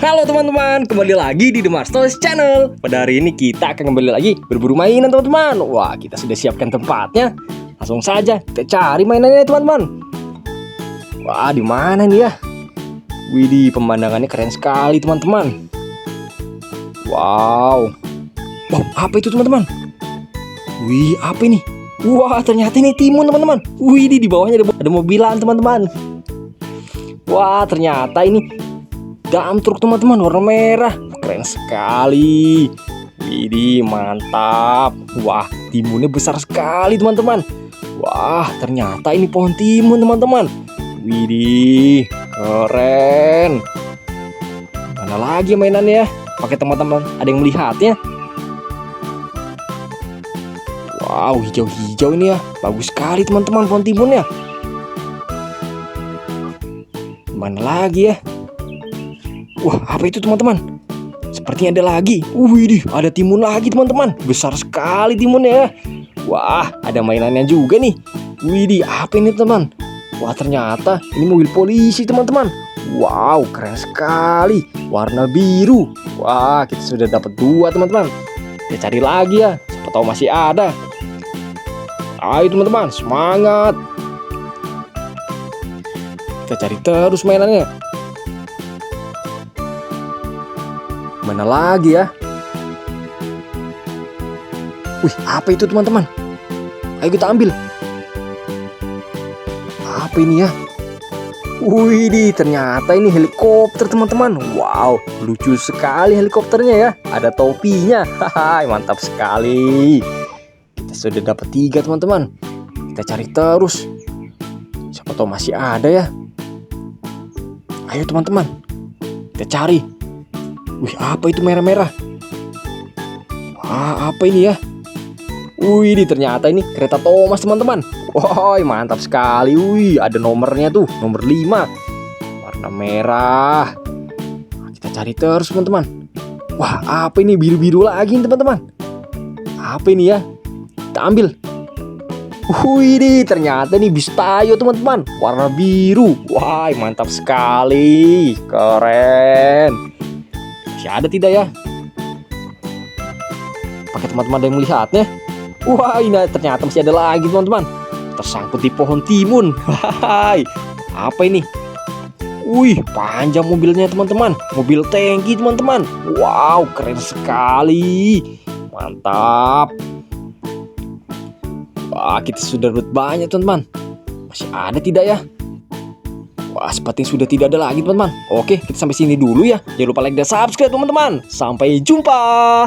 Halo teman-teman, kembali lagi di The Marstoys Channel. Pada hari ini kita akan kembali lagi berburu mainan teman-teman. Wah, kita sudah siapkan tempatnya. Langsung saja kita cari mainannya teman-teman. Wah, di mana nih ya? Widih, pemandangannya keren sekali teman-teman. Wow. Wow, apa itu teman-teman? Wih, apa ini? Wah, ternyata ini timun teman-teman. Widih, di bawahnya ada mobilan teman-teman. Wah, ternyata ini dump truck teman-teman, warna merah. Keren sekali. Widih, mantap. Wah, timunnya besar sekali teman-teman. Wah, ternyata ini pohon timun teman-teman. Widih, keren. Mana lagi mainannya ya? Pakai teman-teman, ada yang melihatnya? Wow, hijau-hijau ini ya. Bagus sekali teman-teman pohon timunnya. Mana lagi ya? Wah, apa itu teman-teman? Sepertinya ada lagi. Widih, ada timun lagi teman-teman. Besar sekali timunnya ya. Wah, ada mainannya juga nih. Widih, apa ini teman? Wah, ternyata ini mobil polisi teman-teman. Wow, keren sekali. Warna biru. Wah, kita sudah dapat 2 teman-teman. Kita cari lagi ya. Siapa tahu masih ada. Ayo teman-teman, semangat. Kita cari terus mainannya. Mana lagi ya? Wih, apa itu teman-teman? Ayo kita ambil. Apa ini ya? Wih, ternyata ini helikopter teman-teman. Wow, lucu sekali helikopternya ya. Ada topinya. Haha, mantap sekali. Kita sudah dapat 3 teman-teman. Kita cari terus. Siapa tahu masih ada ya. Ayo teman-teman, kita cari. Wih, apa itu merah-merah? Wah, apa ini ya? Wih, ternyata ini kereta Thomas teman-teman. Wah, mantap sekali. Wih, ada nomornya tuh, nomor 5. Warna merah. Kita cari terus teman-teman. Wah, apa ini biru-biru lagi teman-teman? Apa ini ya? Kita ambil. Wih, ternyata ini bis Tayo teman-teman. Warna biru. Wah, mantap sekali. Keren. Masih ada tidak ya? Pakai teman-teman ada yang melihatnya? Wah, ini ternyata masih ada lagi teman-teman. Tersangkut di pohon timun. Hai, apa ini? Wih, panjang mobilnya teman-teman. Mobil tangki teman-teman. Wow, keren sekali. Mantap. Wah, kita sudah dapat banyak teman-teman. Masih ada tidak ya? Wah, sepertinya sudah tidak ada lagi teman-teman. Oke, kita sampai sini dulu ya. Jangan lupa like dan subscribe teman-teman. Sampai jumpa.